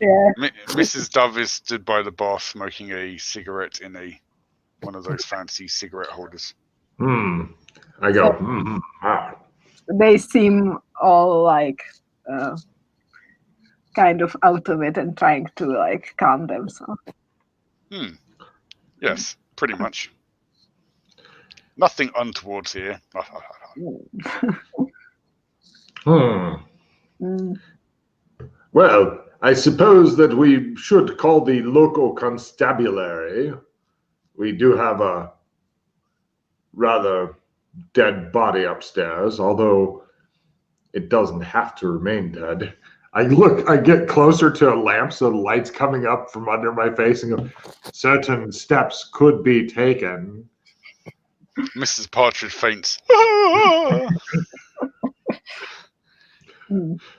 Yeah. Mrs. Dove is stood by the bar smoking a cigarette in one of those fancy cigarette holders. I go, They seem all like kind of out of it and trying to like calm themselves. Yes, pretty much. Nothing untoward here. Well, I suppose that we should call the local constabulary. We do have a rather dead body upstairs, although it doesn't have to remain dead. I get closer to a lamp so the light's coming up from under my face and go, certain steps could be taken. Mrs. Partridge faints.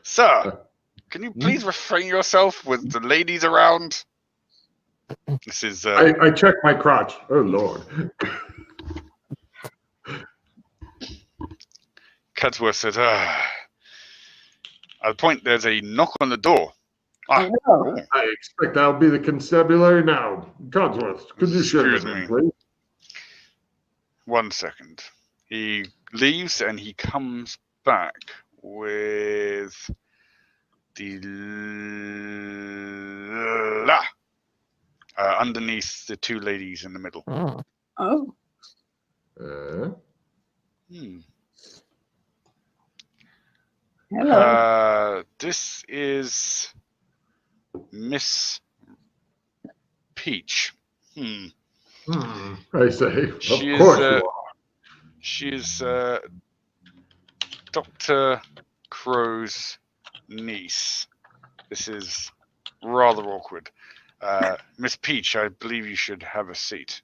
Sir, can you please refrain yourself with the ladies around? This is. I check my crotch. Oh, Lord. Cadsworth said, at the point, there's a knock on the door. I know. I expect that'll be the constabulary now. Codsworth, could you show me, please? 1 second. He leaves and he comes back with the underneath the two ladies in the middle. Oh. Hello. This is Miss Peach. I say, of course you are. She is Dr. Crow's niece. This is rather awkward. Miss Peach, I believe you should have a seat.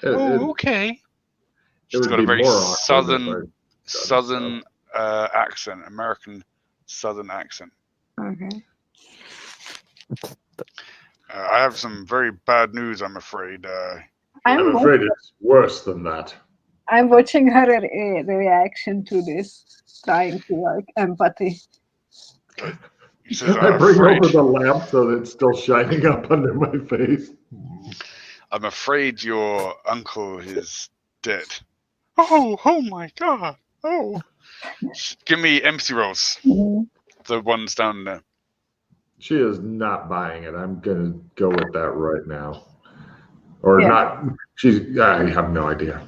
Okay. She's got a very southern accent, American southern accent. Okay. I have some very bad news, I'm afraid. I'm afraid it's worse than that. I'm watching her reaction to this, trying to like empathy. Says, I bring over the lamp so that it's still shining up under my face. I'm afraid your uncle is dead. Oh my God. Oh. Give me empty rolls. The ones down there. She is not buying it. I'm going to go with that right now. Or not. I have no idea.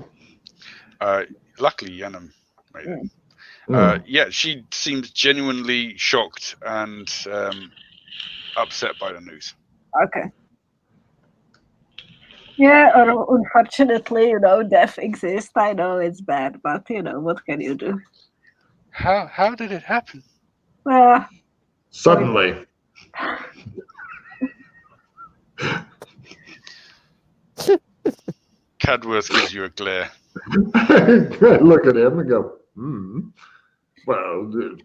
Luckily, Yenam made it. She seems genuinely shocked and upset by the news. Okay. Yeah, or unfortunately, death exists. I know it's bad, but what can you do? How did it happen? Suddenly. Cadworth gives you a glare. I look at him and go, Well, it's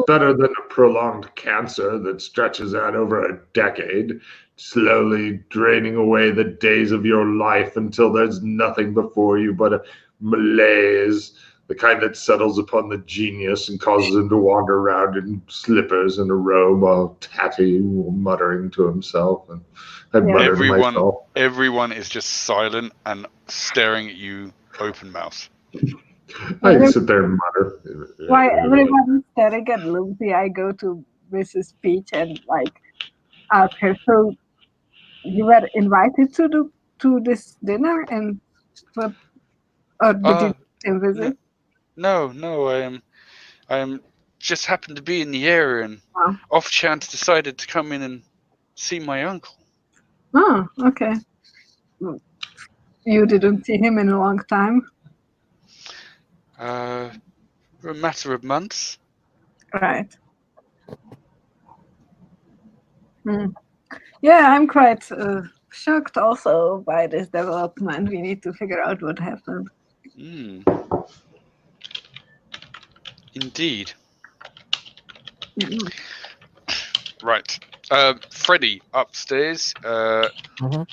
better than a prolonged cancer that stretches out over a decade, slowly draining away the days of your life until there's nothing before you but a malaise, the kind that settles upon the genius and causes him to wander around in slippers and a robe while muttering to himself. And I muttered to myself. Everyone is just silent and staring at you open mouth. I sit there and mutter. While everyone is staring at Lucy, I go to Mrs. Peach and ask her, so you were invited to this dinner and or did you visit? No, I am just happened to be in the area and off chance decided to come in and see my uncle. Oh, okay. You didn't see him in a long time? For a matter of months. Right. Yeah, I'm quite shocked also by this development. We need to figure out what happened. Indeed. Right. Freddy, upstairs.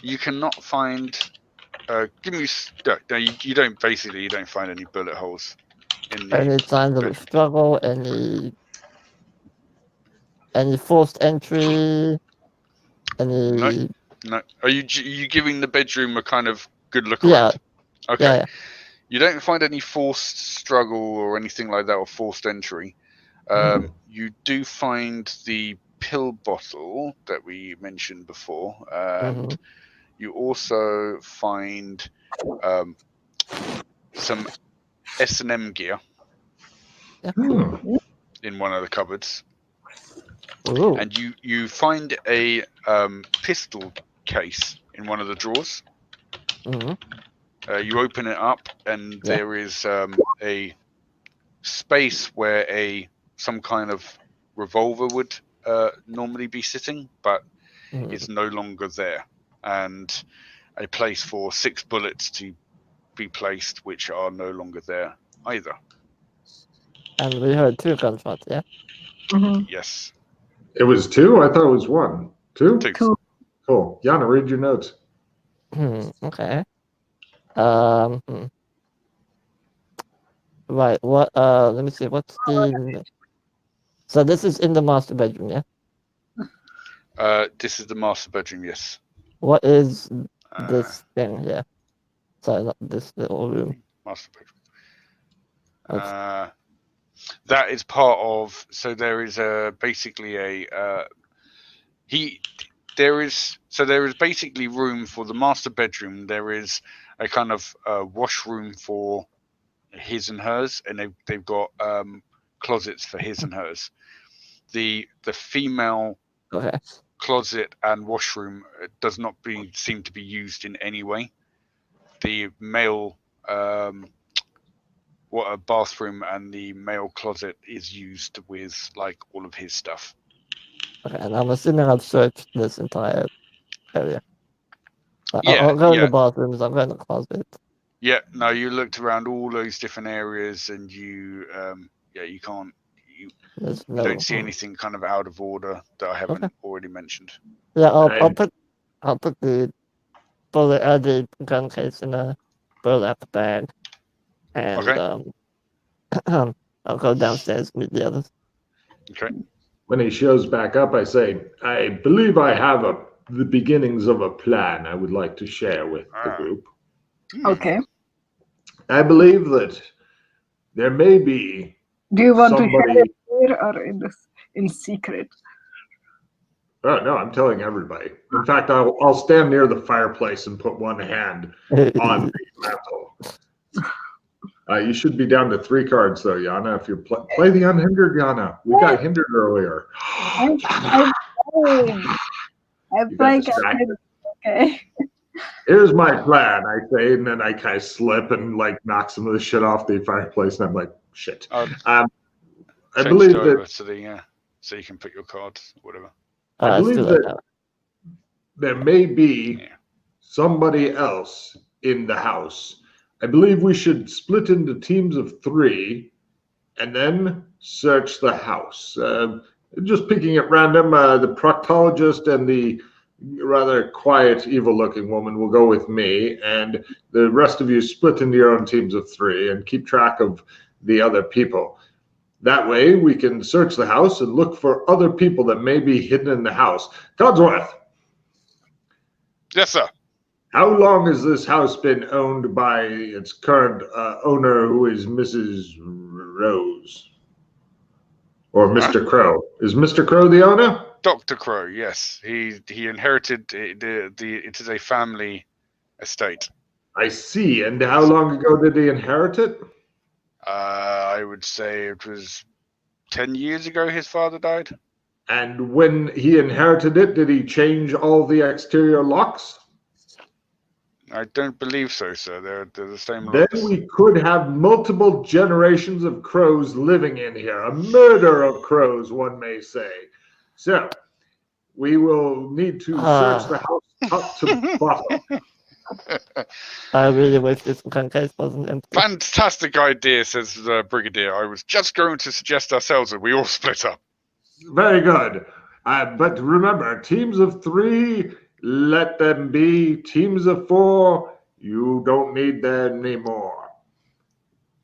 You cannot find... give me... No, you don't find any bullet holes. Any signs of a struggle, any Any forced entry? Any? No. Are you giving the bedroom a kind of good look Yeah. around? Okay. Yeah. You don't find any forced struggle or anything like that, or forced entry. You do find the pill bottle that we mentioned before, and you also find some S&M gear in one of the cupboards. Ooh. And you find a pistol case in one of the drawers. You open it up, and there is a space where some kind of revolver would normally be sitting, but it's no longer there, and a place for 6 bullets to be placed, which are no longer there either. And we heard 2 gunshots, yeah? Yes. It was 2? I thought it was 1. 2? 2. Cool. Yana, read your notes. Okay. Right. What? Let me see. What's the? So this is in the master bedroom, yeah. This is the master bedroom. Yes. What is this thing here? Sorry, not this little room. Master bedroom. That is part of. So there is basically there is basically room for the master bedroom. There is a kind of washroom for his and hers, and they've got closets for his and hers. The female closet and washroom does not seem to be used in any way. The male bathroom and the male closet is used with like all of his stuff. Okay, and I'm assuming I've searched this entire area. I'll go in the bathrooms. I'll go in the closet. Yeah, no, you looked around all those different areas, and you can't. You don't see anything kind of out of order that I haven't already mentioned. Yeah, I'll put the the gun case in a burlap bag, and I'll go downstairs and meet the others. Okay. When he shows back up, I say, I believe I have the beginnings of a plan I would like to share with the group. Okay. I believe that there may be. Do you want to share it here or in secret? Oh no, I'm telling everybody. In fact, I'll stand near the fireplace and put one hand on the mantle. You should be down to 3 cards though, Yana. If you play the unhindered, Yana. We got hindered earlier. I'm playing. Okay. Here's my plan, I say, and then I kind of slip and like knock some of the shit off the fireplace, and I'm like, shit. I believe that so you can put your cards, whatever. I believe that there may be somebody else in the house. I believe we should split into teams of 3 and then search the house. Just picking at random, the proctologist and the rather quiet, evil-looking woman will go with me, and the rest of you split into your own teams of 3 and keep track of the other people. That way, we can search the house and look for other people that may be hidden in the house. Codsworth. Yes, sir. How long has this house been owned by its current owner, who is Mrs. Rose? Or Mr. Crow? Is Mr. Crow the owner? Dr. Crow, yes. He inherited it is a family estate. I see. And how long ago did he inherit it? I would say it was 10 years ago his father died. And when he inherited it, did he change all the exterior locks? I don't believe so, sir. They're the same locks. Then we could have multiple generations of crows living in here. A murder of crows, one may say. So, we will need to search the house top to bottom. I really wish this gun case wasn't empty. Fantastic idea, says the Brigadier. I was just going to suggest ourselves that we all split up. Very good. But remember, teams of 3, let them be. Teams of 4, you don't need them anymore.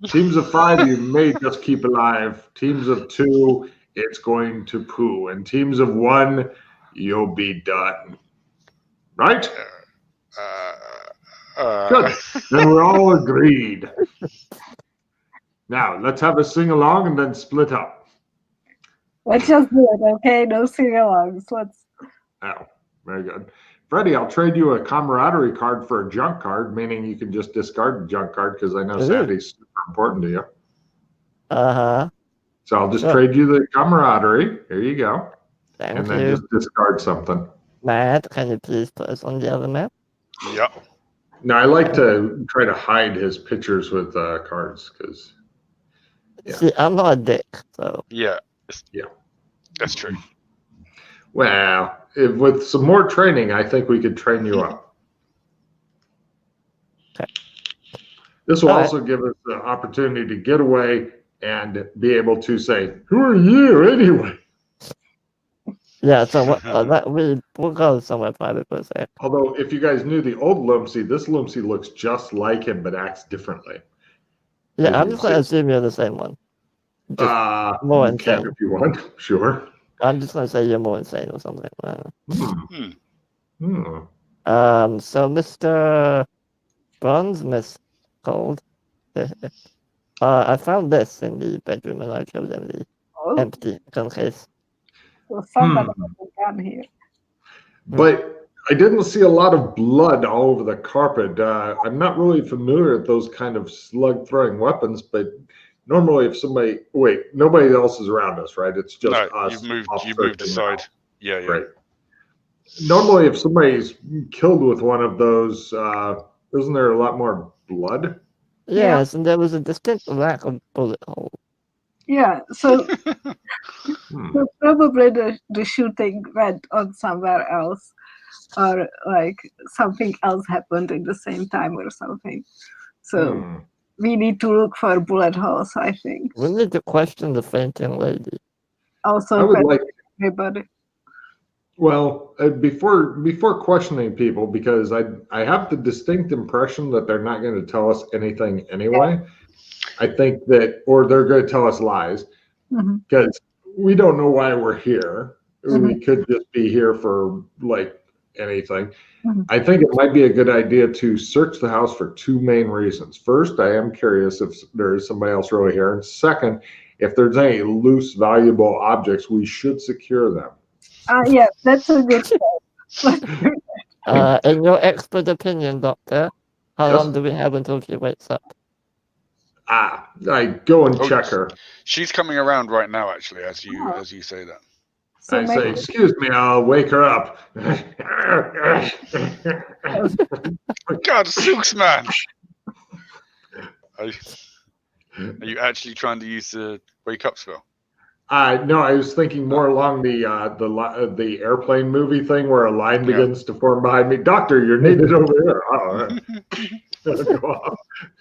Teams of 5, you may just keep alive. Teams of 2, it's going to poo. In teams of one, you'll be done. Right? Good. Then we're all agreed. Now, let's have a sing-along and then split up. Let's just do it, okay? No sing-alongs. Let's... Oh, very good. Freddie, I'll trade you a camaraderie card for a junk card, meaning you can just discard the junk card because I know Sandy's super important to you. Uh-huh. So I'll just trade you the camaraderie. Here you go. Thank and you. then just discard something. Matt, can you please put us on the other map? Yep. Now, I like to try to hide his pictures with cards because. Yeah. See, I'm not a dick, so. Yeah. Yeah. That's true. Well, with some more training, I think we could train you up. Okay. This will also give us the opportunity to get away and be able to say, "Who are you anyway?" Yeah, so we'll go somewhere private for a sec. Although, if you guys knew the old Lumpsy, this Lumpsy looks just like him but acts differently. Yeah, I'm just going to assume you're the same one. More insane. If you want, sure. I'm just going to say you're more insane or something. So Mr. Bronze Cold, I found this in the bedroom and I showed them the empty gun case. So somebody has a gun here. But I didn't see a lot of blood all over the carpet. I'm not really familiar with those kind of slug-throwing weapons, but normally if somebody... Wait, nobody else is around us, right? It's just us. You've moved aside. Yeah. Right. Normally if somebody's killed with one of those, isn't there a lot more blood? Yes, and there was a distinct lack of bullet holes. Yeah, so, so probably the shooting went on somewhere else, or like something else happened at the same time or something. So we need to look for bullet holes, I think. We need to question the fainting lady. Also, I would like everybody. Well, before questioning people, because I have the distinct impression that they're not going to tell us anything anyway. Yeah. I think that, or they're going to tell us lies, because we don't know why we're here. We could just be here for like anything. I think it might be a good idea to search the house for two main reasons. First, I am curious if there is somebody else really here. And second, if there's any loose, valuable objects, we should secure them. Yeah, that's a good in your expert opinion, Doctor, how long do we have until she wakes up? I go and check her. She's coming around right now, actually, as you say that. So I say, "Excuse me, I'll wake her up." God, Silks man! Are you actually trying to use the wake up spell? No, I was thinking more along the airplane movie thing where a line begins to form behind me. Doctor, you're needed over here. Oh,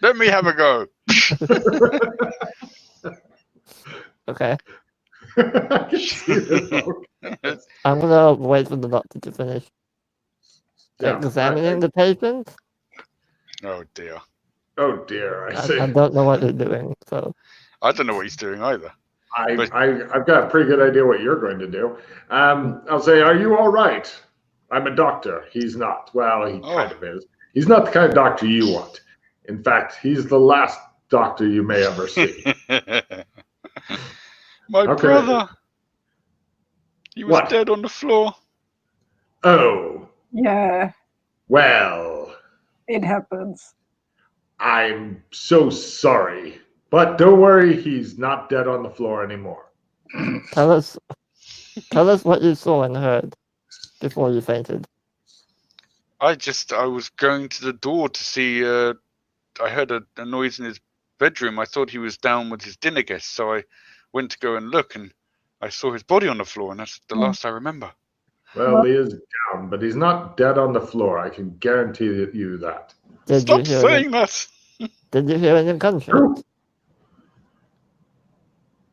let me have a go. Okay. I'm gonna wait for the doctor to finish examining the patient. Oh dear. Oh dear. I don't know what they're doing, so I don't know what he's doing either. I've got a pretty good idea what you're going to do. I'll say, "Are you all right?" I'm a doctor. He's not. Well, he kind of is. He's not the kind of doctor you want. In fact, he's the last doctor you may ever see. My brother. He was dead on the floor. Oh. Yeah. Well. It happens. I'm so sorry. But don't worry, he's not dead on the floor anymore. Tell us what you saw and heard before you fainted. I was going to the door to see, I heard a noise in his bedroom. I thought he was down with his dinner guests, so I went to go and look, and I saw his body on the floor, and that's the last I remember. Well, he is down, but he's not dead on the floor. I can guarantee you that. Stop saying that! Did you hear any gunshots?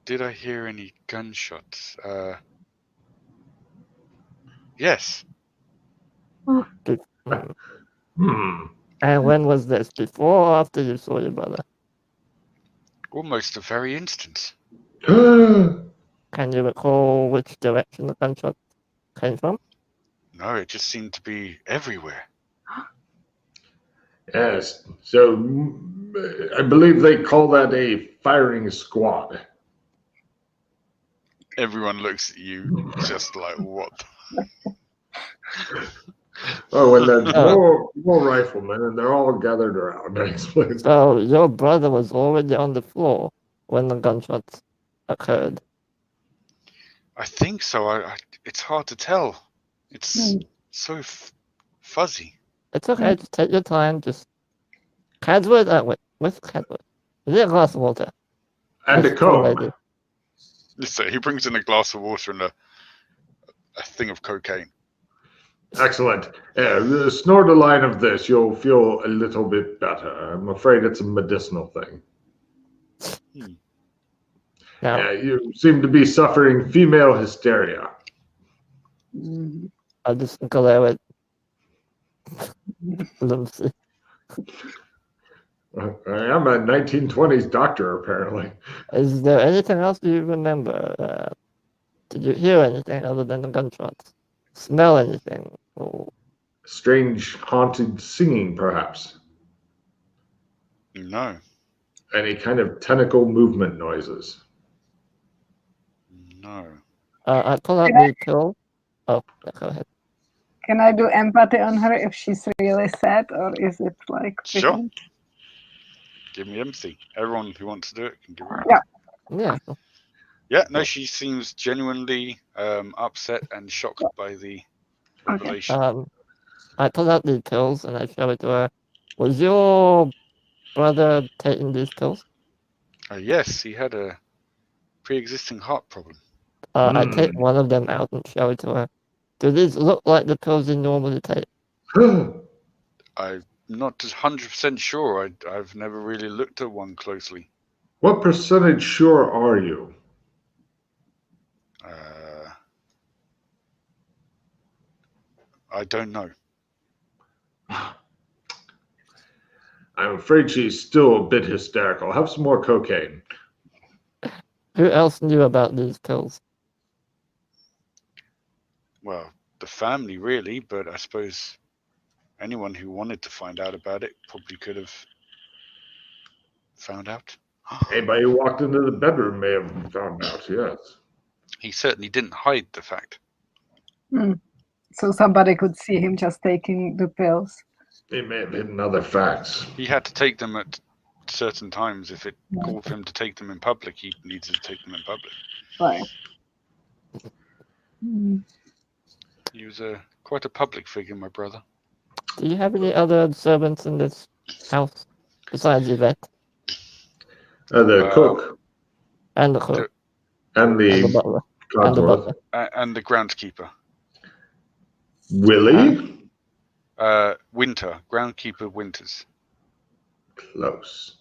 Did I hear any gunshots? Yes. And when was this? Before or after you saw your brother? Almost the very instant. Can you recall which direction the gunshot came from? No, it just seemed to be everywhere. Yes. So I believe they call that a firing squad. Everyone looks at you just like, what? Oh, when there's more riflemen and they're all gathered around, I explain. So your brother was already on the floor when the gunshots occurred. I think so. It's hard to tell. It's so fuzzy. It's okay, just take your time, just... Cadwood, wait, where's Cadwood? Is it a glass of water? And a comb. So he brings in a glass of water and a thing of cocaine. Excellent. Snort a line of this. You'll feel a little bit better. I'm afraid it's a medicinal thing. Now, you seem to be suffering female hysteria. I'll just glare at Lucy. I am a 1920s doctor, apparently. Is there anything else you remember? Did you hear anything other than the gunshots? Smell anything? Or... Strange, haunted singing, perhaps? No. Any kind of tentacle movement noises? No. I pull out the pill. Oh, go ahead. Can I do empathy on her if she's really sad, or is it like... Sure. Give me empathy. Everyone who wants to do it can give her Yeah. Yeah, no, she seems genuinely upset and shocked by the revelation. I pull out the pills and I show it to her. Was your brother taking these pills? Yes, he had a pre-existing heart problem. I take one of them out and show it to her. Do these look like the pills you normally take? I'm not 100% sure. I've never really looked at one closely. What percentage sure are you? I don't know. I'm afraid she's still a bit hysterical. Have some more cocaine. Who else knew about these pills? Well, the family really, but I suppose anyone who wanted to find out about it probably could have found out. Anybody who walked into the bedroom may have found out, yes. He certainly didn't hide the fact. So somebody could see him just taking the pills. He may have hidden other facts. He had to take them at certain times. If it called for him to take them in public, he needed to take them in public. Right. He was quite a public figure, my brother. Do you have any other servants in this house besides Yvette? The cook. And the cook. And the butler. And the groundskeeper. Willie? Winter. Groundkeeper Winters. Close.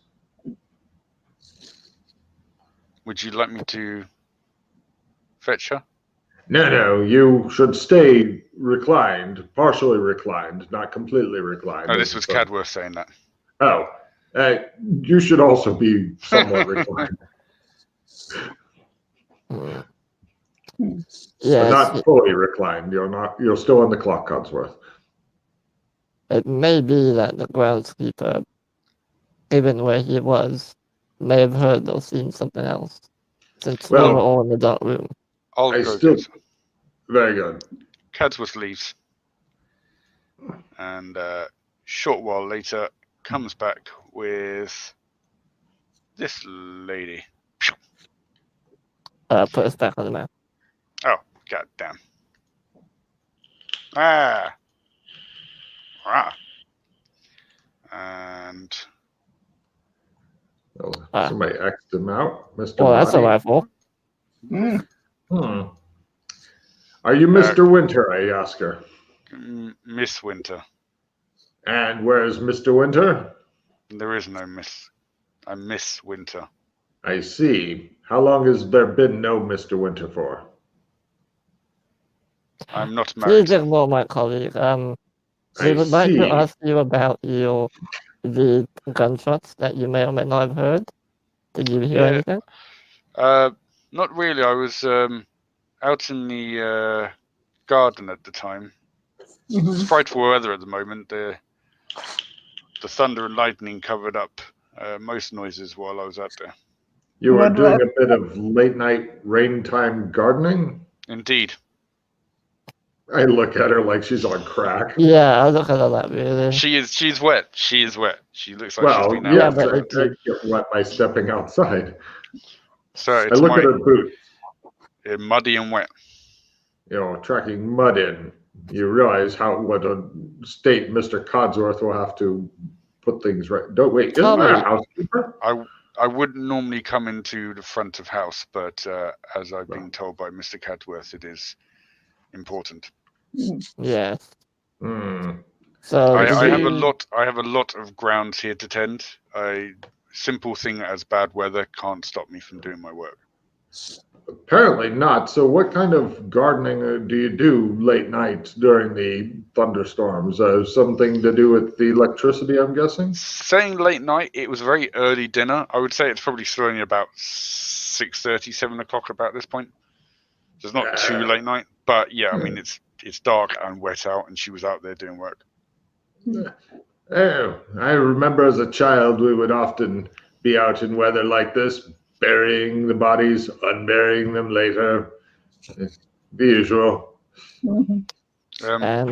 Would you like me to fetch her? No, you should stay reclined, partially reclined, not completely reclined. Oh, this was Cadworth saying that. Oh, you should also be somewhat reclined. Yes, not fully reclined. You're still on the clock, Codsworth. It may be that the groundskeeper, even where he was, may have heard or seen something else, since we were all in the dark room. Very good. Cadsworth leaves, and a short while later comes back with this lady. Put us back on the map. Oh, goddamn. Ah. And somebody X'd him out, Mr. Well, that's a rifle. Are you Mr. Winter? I ask her. Miss Winter. And where's Mr. Winter? There is no Miss. I'm Miss Winter. I see. How long has there been no Mr. Winter for? I'm not married. Please ignore my colleague. We would like to ask you about the gunshots that you may or may not have heard. Did you hear anything? Not really. I was out in the garden at the time. It's frightful weather at the moment. The thunder and lightning covered up most noises while I was out there. You were doing a bit of late night rain time gardening? Indeed. I look at her like she's on crack. Yeah, I look at her like really. She's wet. She is wet. She looks like she's been out. Yes, I get wet by stepping outside. So I look at her boots. Muddy and wet. Tracking mud in. You realize what a state Mr. Codsworth will have to put things right. Don't wait. Isn't there a housekeeper? I wouldn't normally come into the front of house, but as I've been told by Mr. Cadworth, it is important. Yeah. So I have a lot of grounds here to tend. A simple thing as bad weather can't stop me from doing my work. Apparently not. So what kind of gardening do you do late nights during the thunderstorms? Something to do with the electricity, I'm guessing? Saying late night, it was a very early dinner. I would say it's probably slowing about 6:30, 7 o'clock about this point. So it's not too late night, but yeah, I mean, it's dark and wet out, and she was out there doing work. Oh, I remember as a child, we would often be out in weather like this, burying the bodies, unburying them later. The usual.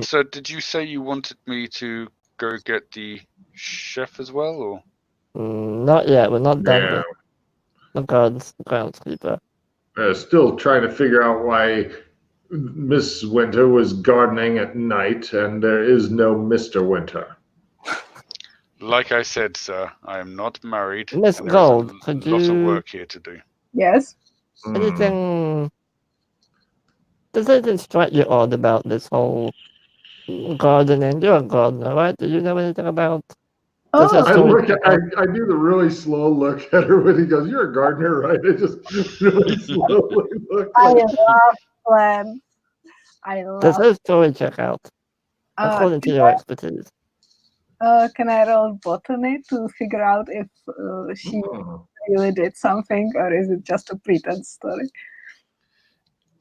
So did you say you wanted me to go get the chef as well, or? Not yet. We're not done yet. The groundskeeper. Still trying to figure out why Miss Winter was gardening at night and there is no Mr. Winter. Like I said, sir, I am not married. Miss Gold, could you... lot of work here to do. Yes. Anything? Does anything strike you odd about this whole gardening? You're a gardener, right? Do you know anything about? I do the really slow look at her when he goes, "You're a gardener, right?" I just really slowly look. I love plants. Does her story check out according to your expertise? Can I roll botany to figure out if she really did something, or is it just a pretend story?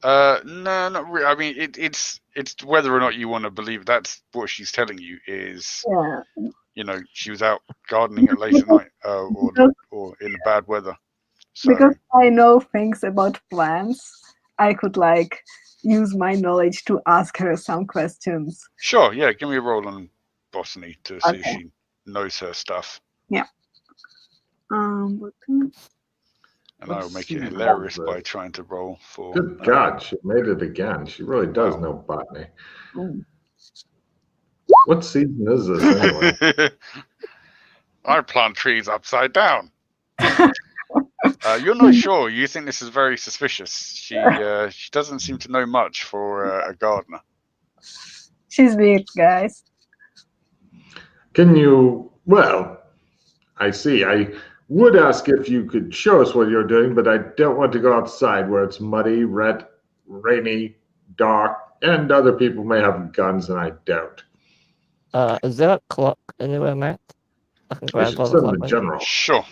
No, not really. I mean, it's whether or not you want to believe that's what she's telling you is. Yeah. She was out gardening at late at night, or in the bad weather. So, because I know things about plants, I could use my knowledge to ask her some questions. Sure, yeah. Give me a roll on botany to see if she knows her stuff. Yeah. And I will make it hilarious by trying to roll for. Good God, she made it again. She really does know botany. What season is this anyway? I plant trees upside down. You're not sure. You think this is very suspicious. She doesn't seem to know much for a gardener. She's weird, guys. Can you? Well, I see. I would ask if you could show us what you're doing, but I don't want to go outside where it's muddy, wet, rainy, dark, and other people may have guns and I don't. Is there a clock anywhere, Matt? I can grab one of them. General. Sure.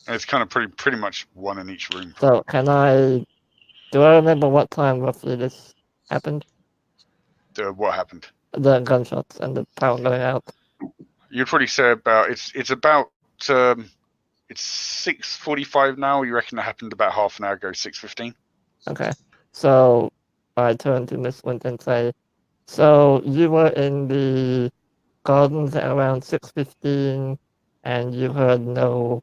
It's kind of pretty much one in each room. So do I remember what time roughly this happened? What happened? The gunshots and the power going out. You'd probably say about it's about it's 6:45 now. You reckon it happened about half an hour ago, 6:15? Okay. So I turn to Miss Winter and say, so you were in the gardens at around 6:15 and you heard no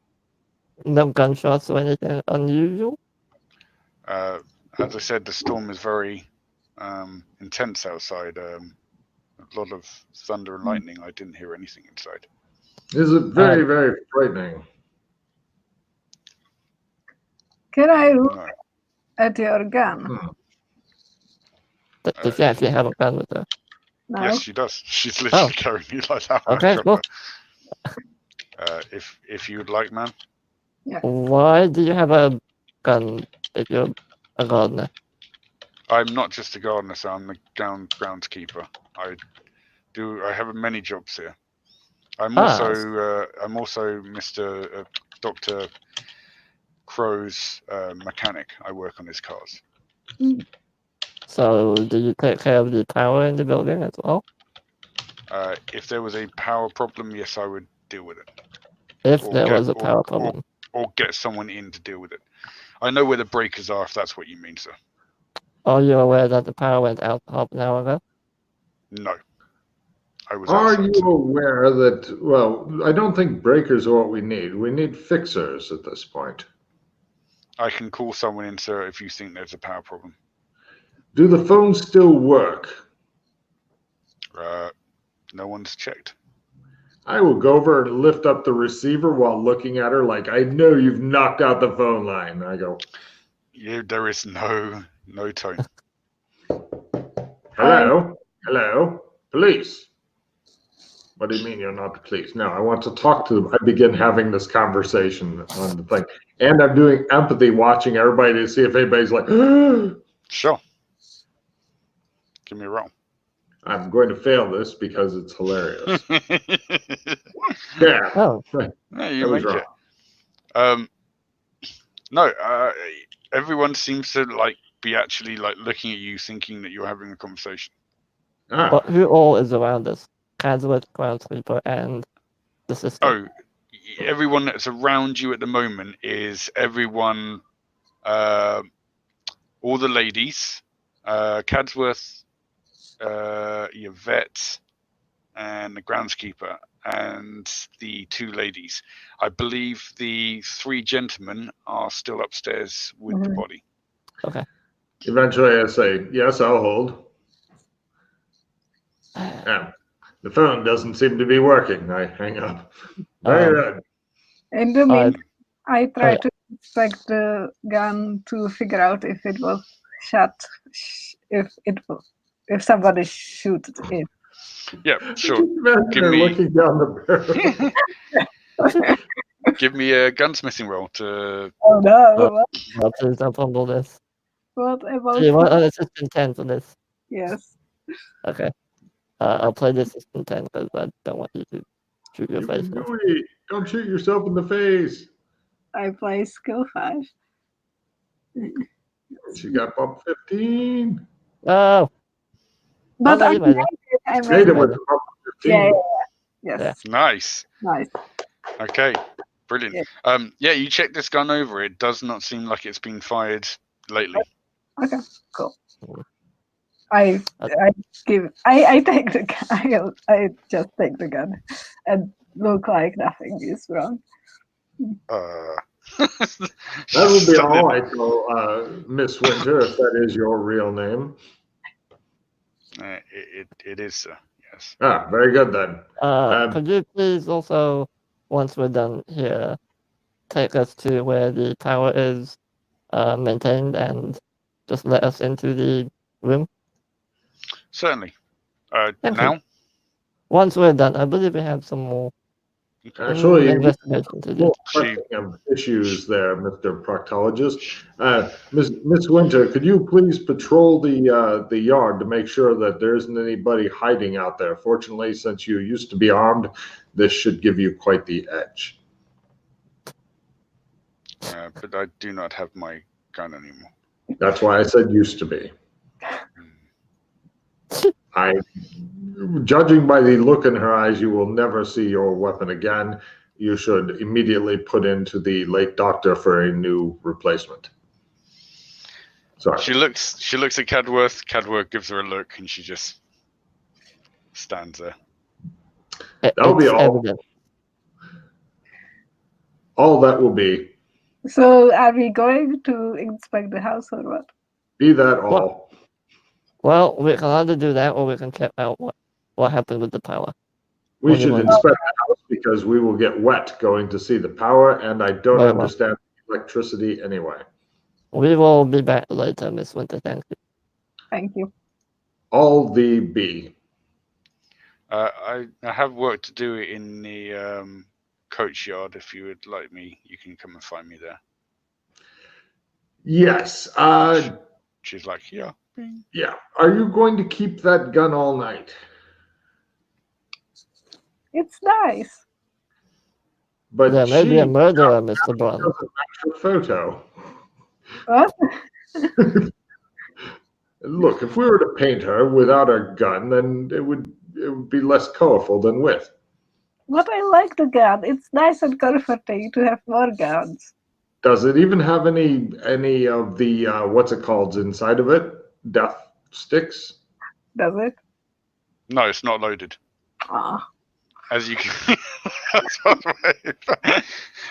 gunshots or anything unusual? As I said, the storm is very intense outside. A lot of thunder and lightning. I didn't hear anything inside. Is it very, very frightening? Can I look at your gun? Does she actually have a gun with her? No. Yes, she does. She's literally carrying you like that. Okay, cool. If you would like, ma'am. Yeah. Why do you have a gun if you're a gardener? I'm not just a gardener, so I'm the groundskeeper. I have many jobs here. I'm also Mr. Dr. Crow's mechanic. I work on his cars. So, do you take care of the power in the building as well? If there was a power problem, yes, I would deal with it. If there was a power problem. Or get someone in to deal with it. I know where the breakers are, if that's what you mean, sir. Are you aware that the power went out half an hour ago? No. I was Are outside. you aware that, well, I don't think breakers are what we need. We need fixers at this point. I can call someone in, sir, if you think there's a power problem. Do the phones still work? No one's checked. I will go over and lift up the receiver while looking at her like, I know you've knocked out the phone line. I go, There is no tone. hello? Hello? Police? What do you mean you're not the police? No, I want to talk to them. I begin having this conversation on the thing. And I'm doing empathy, watching everybody to see if anybody's like, Sure. Give me a roll. I'm going to fail this because it's hilarious. Yeah. Oh. Yeah, you make it. No, everyone seems to be actually looking at you, thinking that you're having a conversation. But who all is around us? Cadsworth, Groundsweeper, and the sister. Oh, everyone that's around you at the moment is everyone, all the ladies, Cadsworth, Yvette, and the groundskeeper, and the 2 ladies. I believe the 3 gentlemen are still upstairs with the body. Okay. Eventually I say, yes, I'll hold. The phone doesn't seem to be working. I hang up. Very good. In the meantime, I try to inspect the gun to figure out if it was shot, if somebody shoot it. Yeah, sure. Give me looking down the barrel. Give me a gunsmithing roll to. Oh no! Please don't fumble this. What about? Do you want an assistant 10 for this? Yes. Okay. I'll play the assistant 10 because I don't want you to shoot your face off. Don't shoot yourself in the face. I play skill 5. She got bump 15. Oh. But I made it with bump 15. Yes. Yeah. Nice. Okay. Brilliant. Yeah. You check this gun over. It does not seem like it's been fired lately. Okay. Cool. I take the gun. I just take the gun and look like nothing is wrong. That would be all right, though, Miss Winter, if that is your real name. It is, sir. Yes. Very good then. Could you please also, once we're done here, take us to where the tower is maintained and just let us into the room? Certainly. Now? Once we're done, I believe we have some more investigation to do. Issues there, Mr. Proctologist. Miss Winter, could you please patrol the yard to make sure that there isn't anybody hiding out there? Fortunately, since you used to be armed, this should give you quite the edge. But I do not have my gun anymore. That's why I said used to be. Judging by the look in her eyes, you will never see your weapon again. You should immediately put into the late doctor for a new replacement. Sorry. She looks at Cadworth. Cadworth gives her a look, and she just stands there. That'll be all. Evident. All that will be. So, are we going to inspect the house or what? Be that all. Well, we can either do that or we can check out what happened with the power. We should inspect the house because we will get wet going to see the power, and I don't understand electricity anyway. We will be back later, Miss Winter. Thank you. Thank you. All the B. I have work to do in the coach yard. If you would like me, you can come and find me there. Yes. She's like, yeah. Yeah. Are you going to keep that gun all night? It's nice. But there may be a she murderer, Mr. Bond. doesn't match her photo. What? Look, if we were to paint her without a gun, then it would be less colorful than with. But I like the gun. It's nice and comforting to have more guns. Does it even have any of the what's it called inside of it? Death sticks? Does it? No, it's not loaded. Ah. As you can,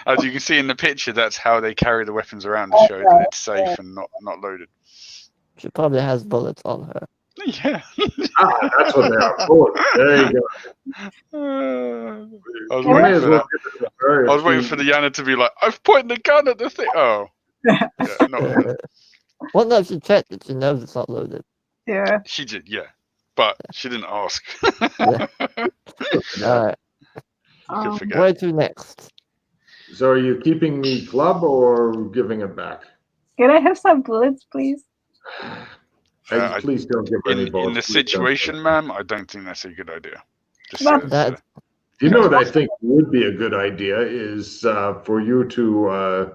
as you can see in the picture, that's how they carry the weapons around to show that it's safe and not loaded. She probably has bullets on her. Yeah. That's what they are. Bullets. There you go. I was waiting for that. I was waiting acute- for the Yana to be like, "I've pointed the gun at the thing." Oh, yeah, not. Well, no, she checked it. She knows it's not loaded. Yeah. She did, yeah, but she didn't ask. Yeah. All right. You could forget. Where to next? So are you keeping the club or giving it back? Can I have some bullets, please? Please don't give any bullets. In the Please don't. situation, ma'am, I don't think that's a good idea. Just But- so That- You know what I think would be a good idea is for you to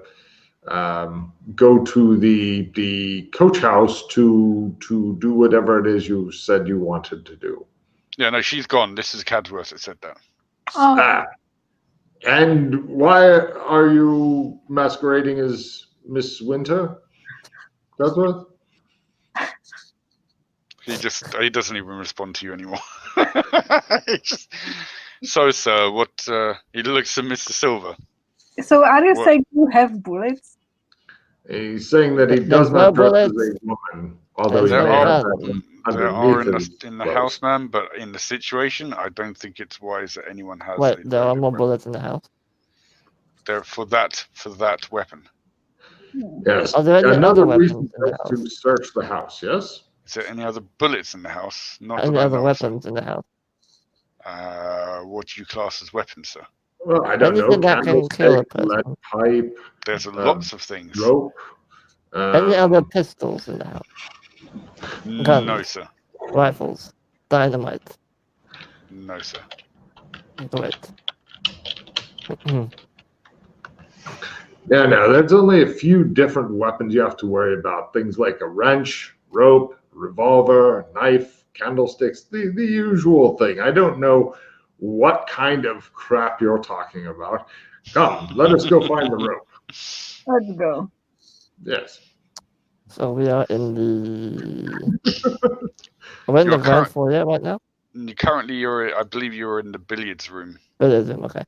go to the coach house to do whatever it is you said you wanted to do. yeah, no, she's gone. This is Cadsworth that said that. Oh, And why are you masquerading as Miss Winter? Cadsworth? He doesn't even respond to you anymore. He just, so, sir, what? He looks at Mr. Silver. so are you What? saying you have bullets? He's saying that he There's does no not dress as bullets. a woman, although he There's may no have gun. that There are underneath in the his house, ma'am, but in the situation, I don't think it's wise that anyone has. Wait, a there are loaded more weapon. bullets in the house. There for that weapon. Yes. Are there any Another other reason weapons in the to house? search the house, yes? Is there any other bullets in the house? Not Any that I other know of, sir. weapons in the house? What do you class as weapons, sir? Well, I don't know. Anything that can kill a Candlestick, lead person. pipe, There's lots of things. rope. Any other pistols in the house? Guns. No, sir. Rifles. Dynamite. No, sir. Great. No, there's only a few different weapons you have to worry about. Things like a wrench, rope, revolver, knife, candlesticks, the usual thing. I don't know what kind of crap you're talking about. Come, let us go find the rope. Let's go. Yes. So we are in the... We're in You're the ground foyer right now? Currently, I believe you're in the billiards room. Billiards room, okay.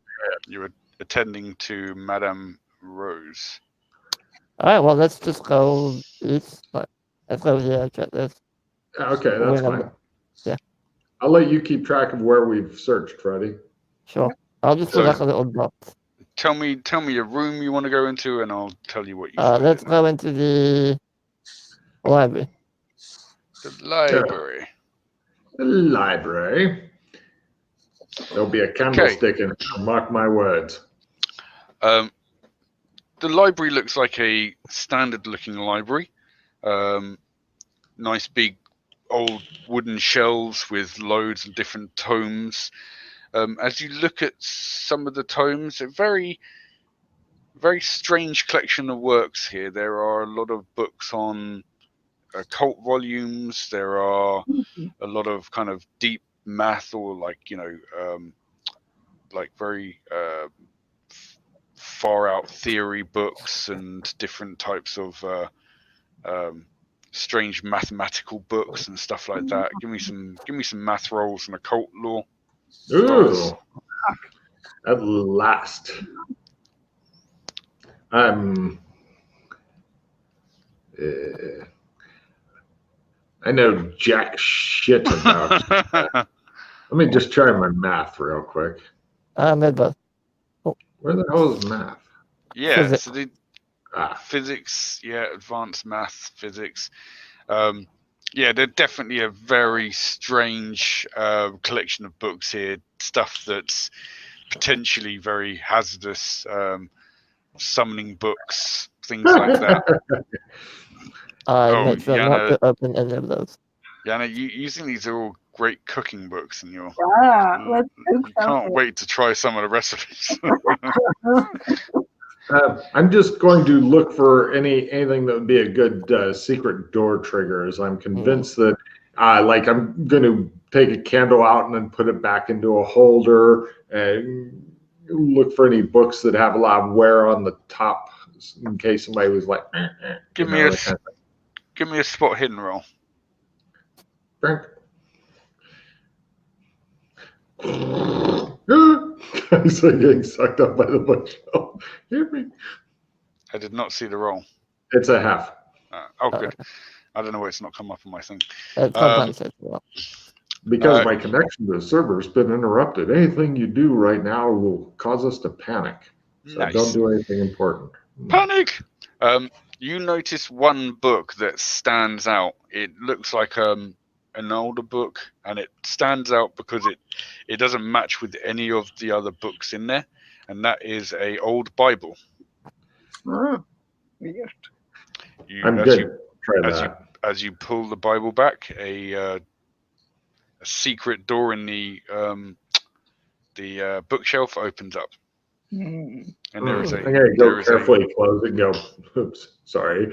You're attending to Madame Rose. Alright, well, let's just go east. Let's go here, check this. Okay, that's fine. Yeah. I'll let you keep track of where we've searched, Freddie. Sure. I'll just put like a little dot. Tell me a room you want to go into, and I'll tell you what you. Let's go into the library. The library. The library. There'll be a candlestick in it. Mark my words. The library looks like a standard-looking library. Nice big old wooden shelves with loads of different tomes. As you look at some of the tomes, a very, very strange collection of works here. There are a lot of books on occult volumes. There are a lot of kind of deep math or like very far out theory books and different types of strange mathematical books and stuff like that. Give me some math rolls and occult lore. Ooh. At last. I know jack shit about that. Let me just try my math real quick. Midboth. Where the hell is math? Yeah, Physics. so physics, advanced math, physics. They're definitely a very strange collection of books here. Stuff that's potentially very hazardous, summoning books, things like that. I make sure not to open any of those. Yana, you think these are all great cooking books, and you let's cook can't something. wait to try some of the recipes. I'm just going to look for anything that would be a good secret door trigger, as I'm convinced that, like, I'm going to take a candle out and then put it back into a holder and look for any books that have a lot of wear on the top in case somebody was like, Give me a spot hidden roll. Frank. I'm so getting sucked up by the bookshelf. Hear me? I did not see the roll. It's a half. Good. I don't know why it's not come up on my thing. Because my connection to the server has been interrupted. Anything you do right now will cause us to panic. So nice. Don't do anything important. Panic! You notice one book that stands out. It looks like an older book, and it stands out because it doesn't match with any of the other books in there, and that is a old Bible. Weird. I'm good. Try that. As you pull the Bible back, a secret door in the bookshelf opens up, and there is I'm gonna go carefully close it and go. Oops, sorry.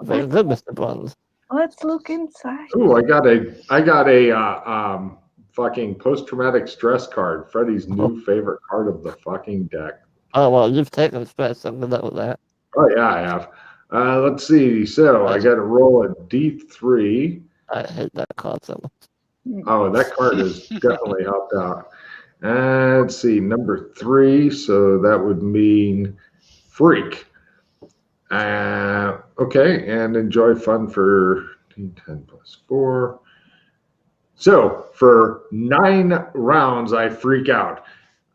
Very good, Mr. Bonds. Let's look inside. Oh, I got a fucking post-traumatic stress card. Freddie's new favorite card of the fucking deck. Oh well, you've taken stress. I'm good with that. Oh yeah, I have. Let's see. So I got to roll a D3. I hate that card so much. Oh, that card has definitely helped out. Let's see, number 3. So that would mean freak. Okay, and enjoy fun for 10 plus 4. So for 9 rounds, I freak out.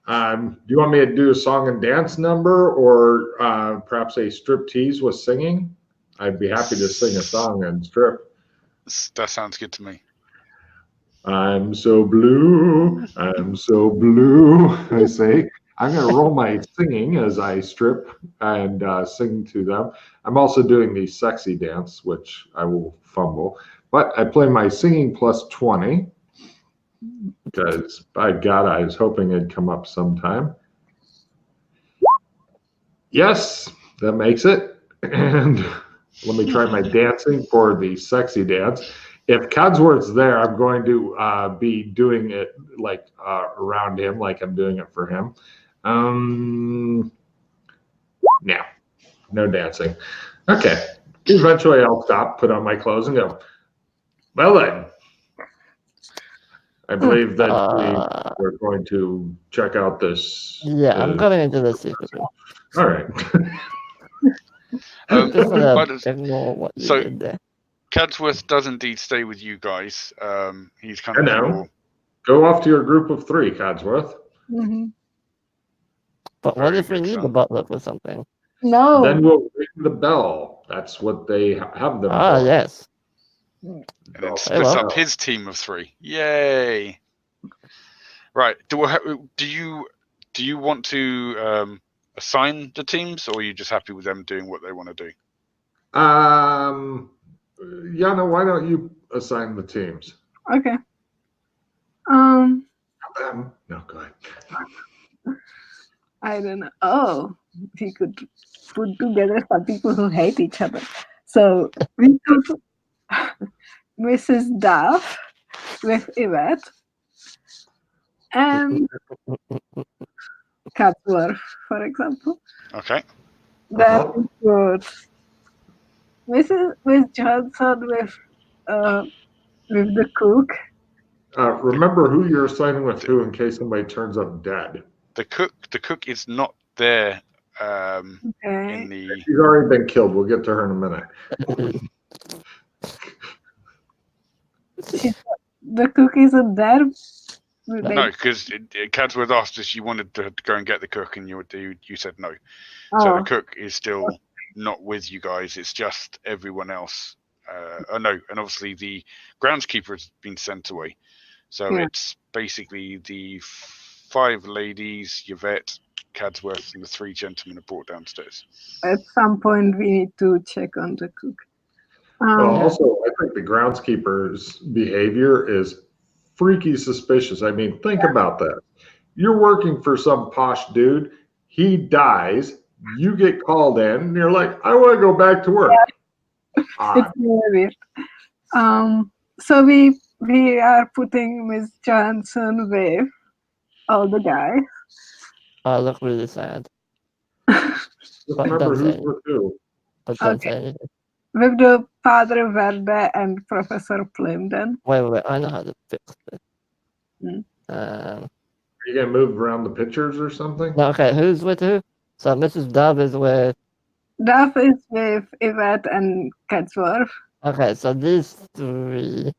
Do you want me to do a song and dance number, or perhaps a strip tease with singing? I'd be happy to sing a song and strip. That sounds good to me. I'm so blue, I'm so blue, I say. I'm going to roll my singing as I strip and sing to them. I'm also doing the sexy dance, which I will fumble. But I play my singing plus 20. Because, by God, I was hoping it'd come up sometime. Yes, that makes it. And let me try my dancing for the sexy dance. If Codsworth's there, I'm going to be doing it like around him, like I'm doing it for him. No dancing. Okay. Eventually, I'll stop, put on my clothes, and go, well then. I believe that we're going to check out this. Yeah, I'm going into the secret room. All right. So, Cadsworth does indeed stay with you guys. He's kind of more... Go off to your group of 3, Cadsworth. Mm-hmm. But what if we need the butler for something? No. Then we'll ring the bell. That's what they have them for. Yes. And then splits up his team of 3. Yay! Right. Do you want to assign the teams, or are you just happy with them doing what they want to do? Yana, why don't you assign the teams? Okay. No, go ahead. I don't know. Oh, he could put together some people who hate each other. So we took Mrs. Duff with Yvette and Cadsworth, for example. Okay. Then we put Miss Johnson with the cook. Remember who you're assigning with who in case somebody turns up dead. The cook is not there. Okay. She's already been killed. We'll get to her in a minute. The cook isn't there. No, because Cadsworth asked us you wanted to go and get the cook, and you said no. Oh. So the cook is still not with you guys. It's just everyone else. No, and obviously the groundskeeper has been sent away. So it's basically the 5 ladies, Yvette, Cadsworth and the three gentlemen are brought downstairs. At some point, we need to check on the cook. Well, also, I think the groundskeeper's behavior is freaky suspicious. I mean, think about that. You're working for some posh dude. He dies. You get called in, and you're like, I want to go back to work. It's very weird. So we are putting Miss Johnson with all the guys. I look really sad. Just remember who's with who. But don't say anything. With the Padre Verde and Professor Plimden. Wait, I know how to fix this. Are you going to move around the pictures or something? No, okay, who's with who? So Mrs. Dove is with... Dove is with Yvette and Cadsworth. Okay, so these three...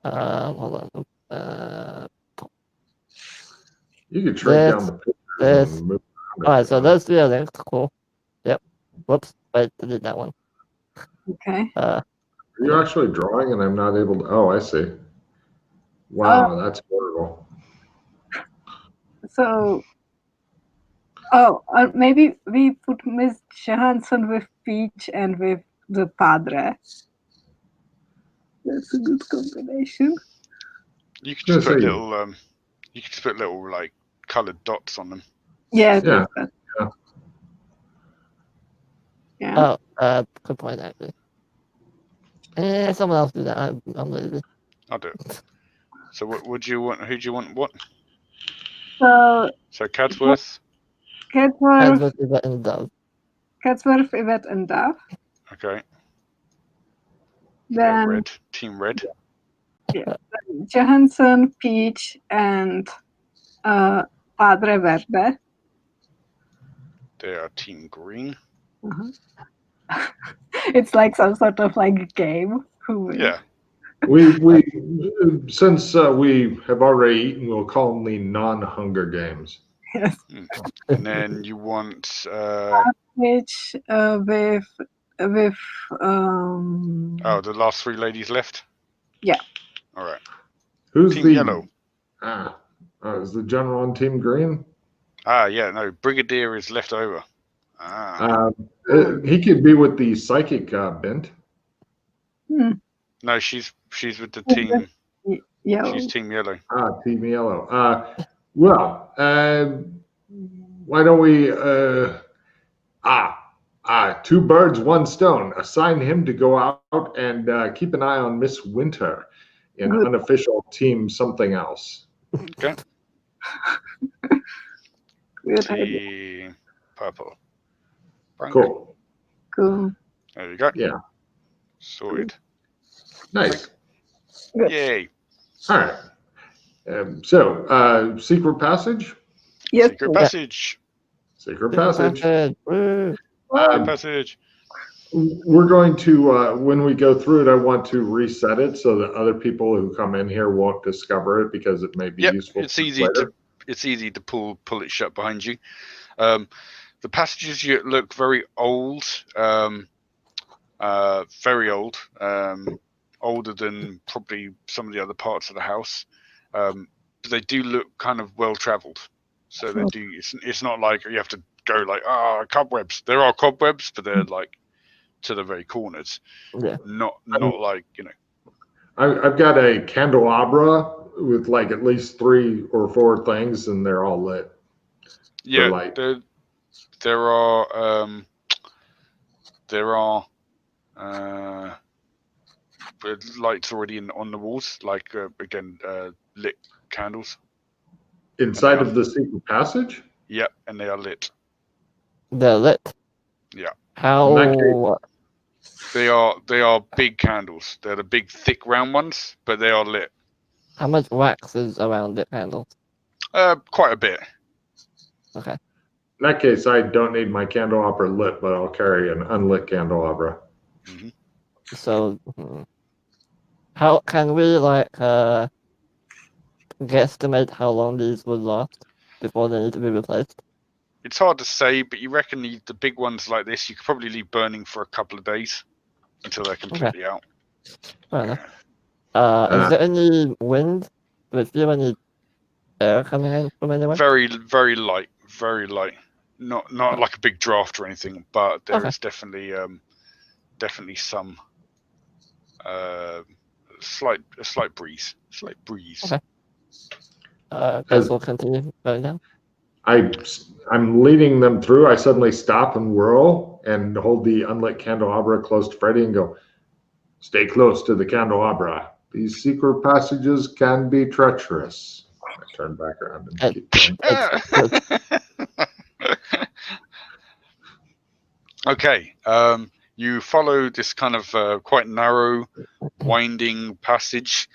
hold on. You can shrink down the pictures and move around. Alright, so those three are linked. Cool. Yep. Whoops. Wait, delete that one. Okay. Are you actually drawing and I'm not able to... Oh, I see. Wow, that's horrible. So... maybe we put Miss Johansson with Peach and with the Padre. That's a good combination. You could just put little, like coloured dots on them. Yeah. Good point, actually. Someone else do that. I'm lazy. I'll do it. So what would you want? Who do you want? What? So Cadsworth, Yvette, and Dove. Cadsworth, Yvette, and Dove. Okay. Then Red. Team Red. Yeah. Johansson, Peach, and Padre Verde. They are Team Green. It's like some sort of like game. Who wins? Yeah. Since we have already eaten, we'll call them the non-Hunger Games. Yes. And then you want Which with the last three ladies left. Yeah. All right. Who's Team Yellow? Is the general on Team Green? Yeah, no. Brigadier is left over. He could be with the psychic bent. No, she's with the team. Yellow. She's Team Yellow. Team Yellow. Why don't we? Two birds, one stone. Assign him to go out and keep an eye on Miss Winter in unofficial team something else. Okay. Team Purple. Cool. There you go. Yeah. Sorted. Nice. Good. Yay. All right. Secret passage? Yes. Secret passage. Secret passage. Secret passage. We're going to, when we go through it, I want to reset it so that other people who come in here won't discover it because it may be useful. It's easy to pull it shut behind you. The passages look very old, very old, older than probably some of the other parts of the house. But they do look kind of well traveled. So they do. It's not like you have to go like cobwebs. There are cobwebs, but they're like to the very corners. Yeah. Not like I've got a candelabra with like at least 3 or 4 things, and they're all lit. Yeah. There are lights already on the walls, like lit candles inside of the secret passage. Yep, and they are lit. They're lit. Yeah. How? They are big candles. They're the big, thick, round ones, but they are lit. How much wax is around the candles? Quite a bit. Okay. In that case, I don't need my candelabra lit, but I'll carry an unlit candelabra. Mm-hmm. So, how can we guesstimate how long these will last before they need to be replaced? It's hard to say, but you reckon the big ones like this, you could probably leave burning for a couple of days until they're completely out. Fair enough. Is there any wind? Do we feel any air coming in from anywhere? Very, very light. very light. Not like a big draft or anything, but there is definitely some slight breeze. Okay. Guess we'll continue going down. I'm leading them through. I suddenly stop and whirl and hold the unlit candelabra close to Freddy and go, "Stay close to the candelabra. These secret passages can be treacherous." I turn back around and keep going. Okay. You follow this kind of quite narrow, winding passage.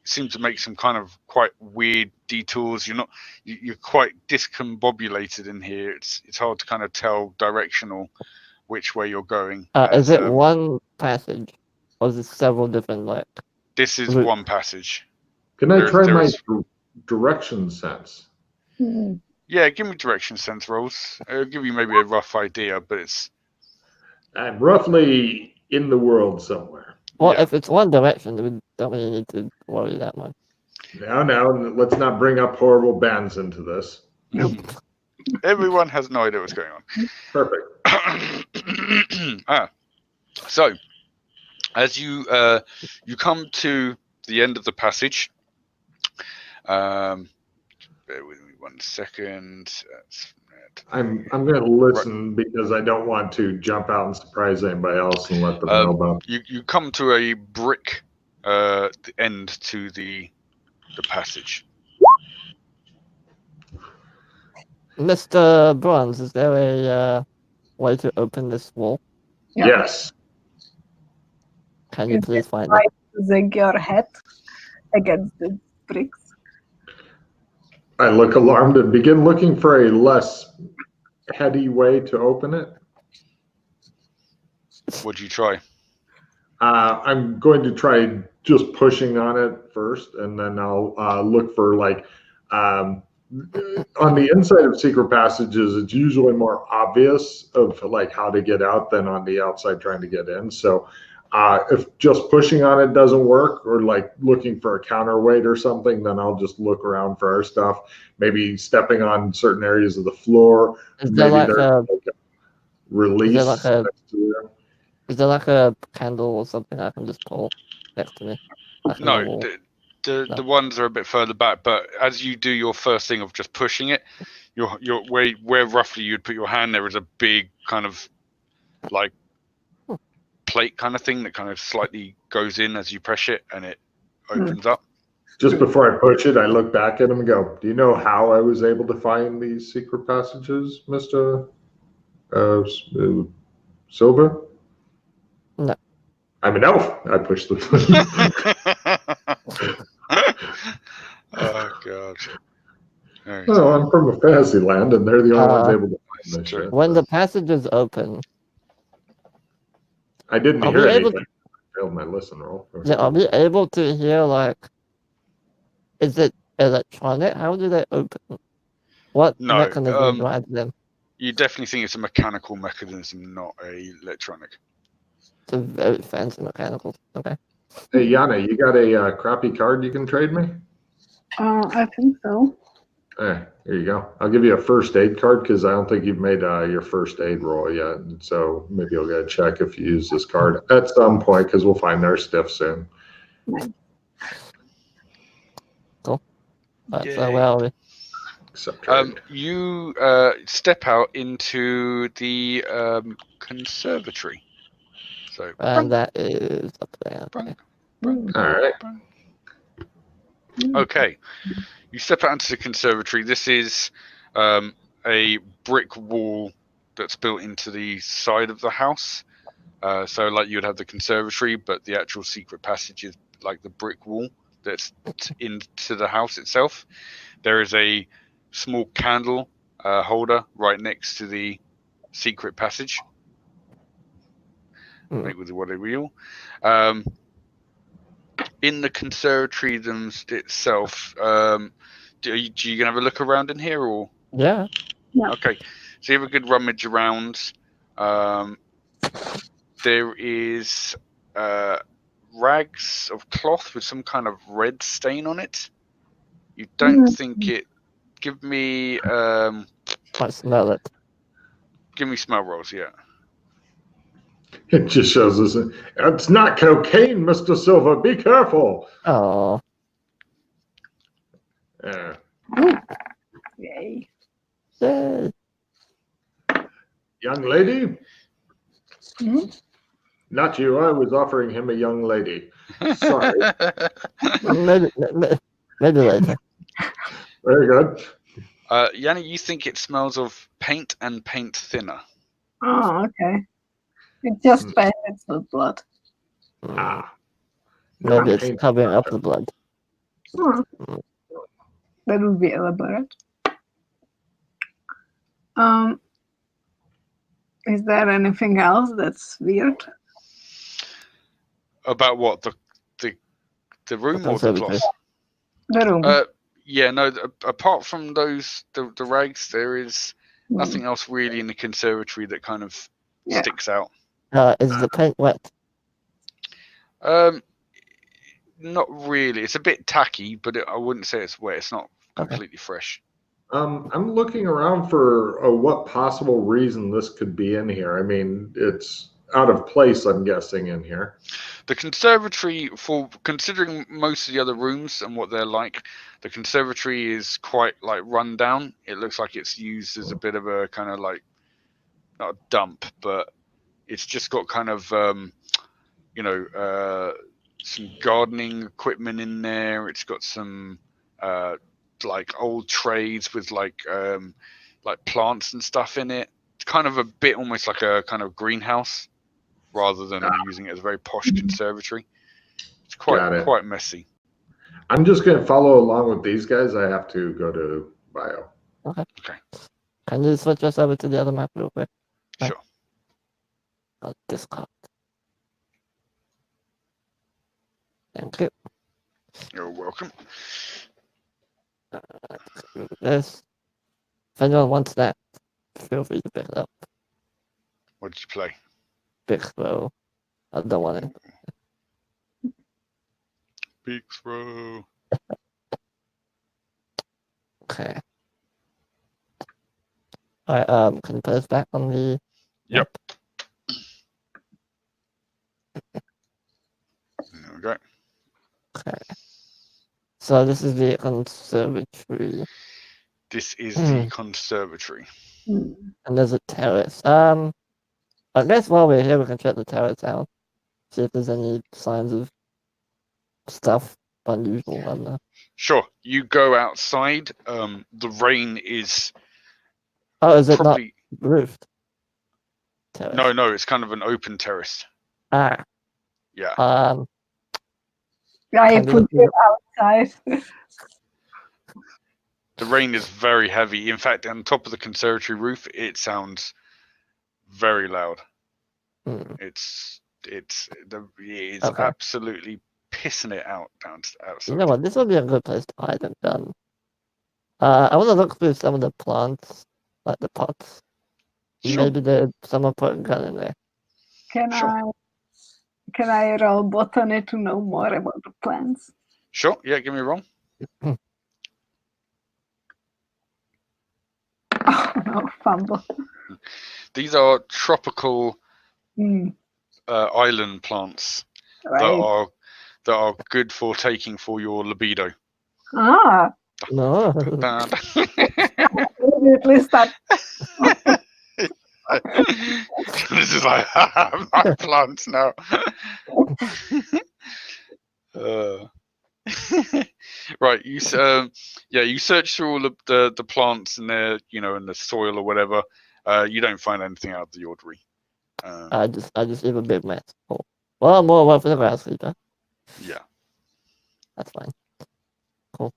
Seem to make some kind of quite weird detours. You're quite discombobulated in here. It's hard to kind of tell directional which way you're going. Is it one passage, or is it several different This is one passage. Can I try my direction sense? Yeah, give me direction sense rolls. I'll give you maybe a rough idea, but I'm roughly in the world somewhere. Well, if it's one direction, we don't really need to worry that much. Now, let's not bring up horrible bands into this. Everyone has no idea what's going on. Perfect. So, as you come to the end of the passage, bear with me 1 second. I'm going to listen because I don't want to jump out and surprise anybody else and let them know about. You come to a brick end to the passage. Mr. Bronze, is there a way to open this wall? Yeah. Yes. Can you please find it? Zig your head against the bricks. I look alarmed and begin looking for a less heady way to open it. Would you try? I'm going to try just pushing on it first, and then I'll look for on the inside of secret passages, it's usually more obvious of how to get out than on the outside trying to get in. So if just pushing on it doesn't work, or looking for a counterweight or something, then I'll just look around for our stuff, maybe stepping on certain areas of the floor. Is there maybe a release. Is there a candle or something I can just pull next to me? No, the ones are a bit further back, but as you do your first thing of just pushing it, you're where roughly you'd put your hand, there is a big kind of plate kind of thing that kind of slightly goes in as you press it, and it opens up. Just before I push it, I look back at him and go, "Do you know how I was able to find these secret passages, Mr. Silver?" No. I'm an elf. I push the Oh, God. Oh, I'm from a fantasy land, and they're the only ones able to find this shit. When the passage is open, I didn't hear anything. I failed my listen roll. Yeah, are we able to hear, is it electronic? How do they open? What mechanism drives them? You definitely think it's a mechanical mechanism, not a electronic. It's a very fancy mechanical. Okay. Hey, Yana, you got a crappy card you can trade me? I think so. Here you go. I'll give you a first aid card because I don't think you've made your first aid roll yet. And so maybe you'll get a check if you use this card at some point because we'll find our stuff soon. Nice. Cool. So where are we? You step out into the conservatory. So, and that is up there. Okay. All right. Okay. You step out into the conservatory. This is a brick wall that's built into the side of the house. So you'd have the conservatory, but the actual secret passage is like the brick wall that's into the house itself. There is a small candle holder right next to the secret passage. Make with what a wheel. In the conservatory itself, do you gonna have a look around in here, or? Yeah. Okay, so you have a good rummage around. There is rags of cloth with some kind of red stain on it. You don't think Give me I smell it. Give me smell rolls. Yeah. It just shows us it's not cocaine, Mr. Silver. Be careful. Oh. Yeah. Yay. Yay. Young lady? Hmm? Not you. I was offering him a young lady. Sorry. Maybe later. Very good. Yanni, you think it smells of paint and paint thinner. Oh, okay. It just painted with blood. Ah. Maybe it's paint. covering up the blood. Oh, that would be elaborate. Is there anything else that's weird? About what? The room or the cloth? The room. Yeah, no. Apart from those, the rags, there is nothing else really in the conservatory that kind of sticks out. Is the paint wet? Not really. It's a bit tacky, but I wouldn't say it's wet. It's not completely fresh. I'm looking around for what possible reason this could be in here. I mean, it's out of place, I'm guessing, in here. The conservatory, for considering most of the other rooms and what they're like, the conservatory is quite like run down. It looks like it's used as a bit of a kind of like, not a dump, but it's just got kind of some gardening equipment in there. It's got some like old trays with like plants and stuff in it. It's kind of a bit almost like a kind of greenhouse rather than using it as a very posh conservatory. It's quite messy. I'm just going to follow along with these guys. I have to go to bio. Okay. Can you switch us over to the other map real quick? Sure. I'll discard. Thank you. You're welcome. This. If anyone wants that, feel free to pick it up. What did you play? Big Throw. I don't want it. Big Throw. Okay. Alright, can you put us back on the... Yep. There we go. Okay. So this is the conservatory. This is the conservatory. And there's a terrace. I guess while we're here we can check the terrace out. See if there's any signs of stuff unusual on there. Sure. You go outside. The rain is... Oh, is it not roofed? Terrace. No, it's kind of an open terrace. Ah. Yeah. I put it outside. The rain is very heavy. In fact, on top of the conservatory roof, it sounds very loud. It's absolutely pissing it out outside. You know what? This would be a good place to hide and gun. I want to look through some of the plants, like the pots. Sure. Maybe someone put a gun in there. Can I roll botany to know more about the plants? Sure. Yeah, give me a roll. Oh no, fumble. These are tropical island plants that are good for taking for your libido. Ah. No. Immediately start. This is like my plants now. Right, you search through all of the plants and their and the soil or whatever. You don't find anything out of the ordinary. I just leave a big mess. Cool. Well, more work for the grass sleeper. Yeah. That's fine. Cool.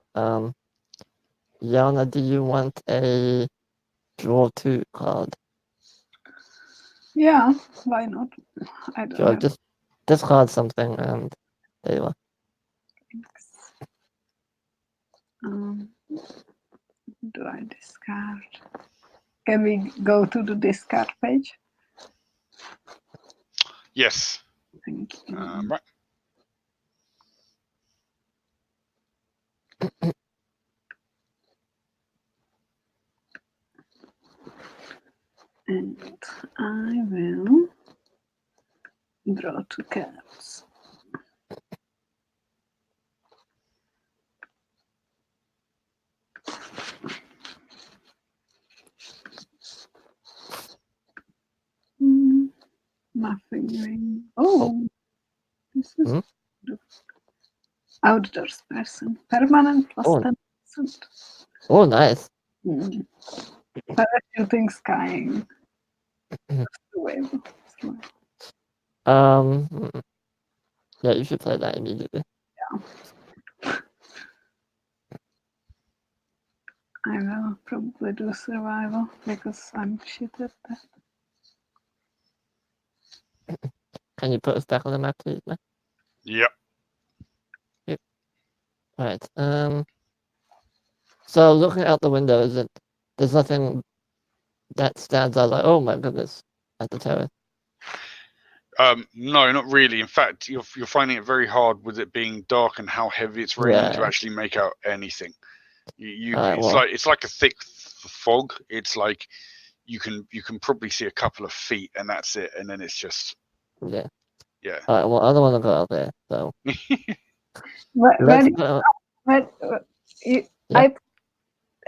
Yana, do you want a draw 2 card? Yeah, why not? I don't know. Just discard something and there you are. Do I discard? Can we go to the discard page? Yes. Thank you. Right. And I will draw 2 cards. Nothing ring. Oh, this is outdoors person. Permanent plus 10%. Oh, nice. Parachuting, skying. Yeah, you should play that immediately. Yeah. I will probably do survival because I'm shit at that. Can you put us back on the map, please, man? Yep. Yep. All right. So looking out the window, there's nothing that stands out like, oh my goodness, at the terrace? No, not really. In fact, you're finding it very hard with it being dark and how heavy it's raining to actually make out anything. It's like a thick fog. It's like you can probably see a couple of feet and that's it, and then it's just yeah. All right. Well, I don't want to go out there, so.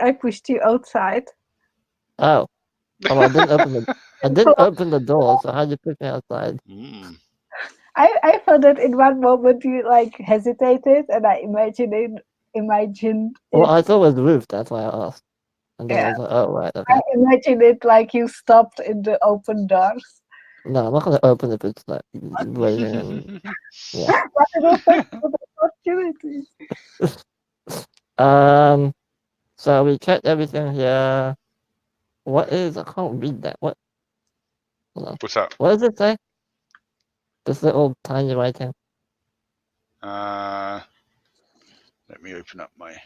I pushed you outside. Oh. Oh, I didn't open the door, so how'd you push me outside? I thought that in one moment you like hesitated, and I imagined Well, I thought it was the roof, that's why I asked. And then I was like, oh, right, okay. I imagined it like you stopped in the open doors. No, I'm not going to open if it's like raining and yeah. So we checked everything here. What is? I can't read that. What? Hold on. What's that? What does it say? This little tiny writing. Let me open up my.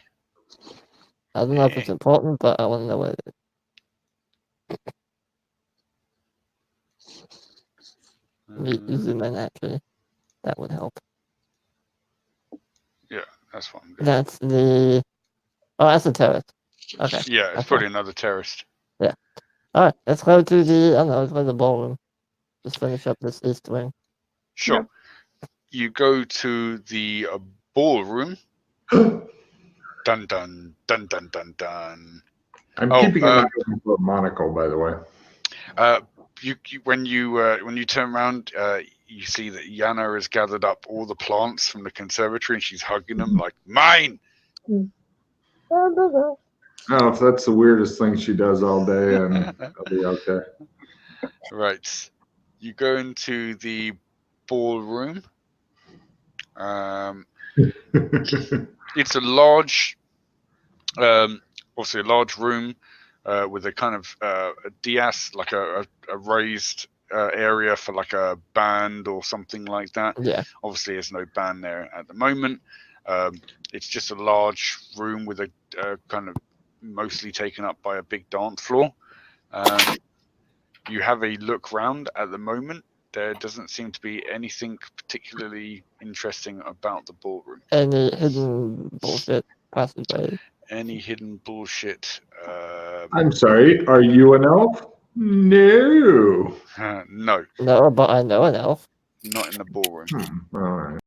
I don't know if it's important, but I want to know what it is. Zoom in, actually. That would help. Yeah, that's what I'm doing. That's the... Oh, that's a terrace. Okay. Yeah, it's probably another terrorist. Yeah. Alright, let's go to the... I don't know, let's go to the ballroom. Just finish up this east wing. Sure. Yep. You go to the ballroom. Dun, dun, dun, dun, dun, dun. I'm keeping an eye on for a monocle, by the way. When you turn around, you see that Yana has gathered up all the plants from the conservatory and she's hugging them like, mine! Oh, if that's the weirdest thing she does all day, and I'll be okay. Right. You go into the ballroom. It's a large, obviously a large room with a kind of a dais, like a raised area for like a band or something like that. Yeah. Obviously, there's no band there at the moment. It's just a large room with a kind of mostly taken up by a big dance floor. You have a look round at the moment. There doesn't seem to be anything particularly interesting about the ballroom. Any hidden bullshit passageways? Any hidden bullshit? I'm sorry, are you an elf? No. No. No, but I know an elf. Not in the ballroom. All right.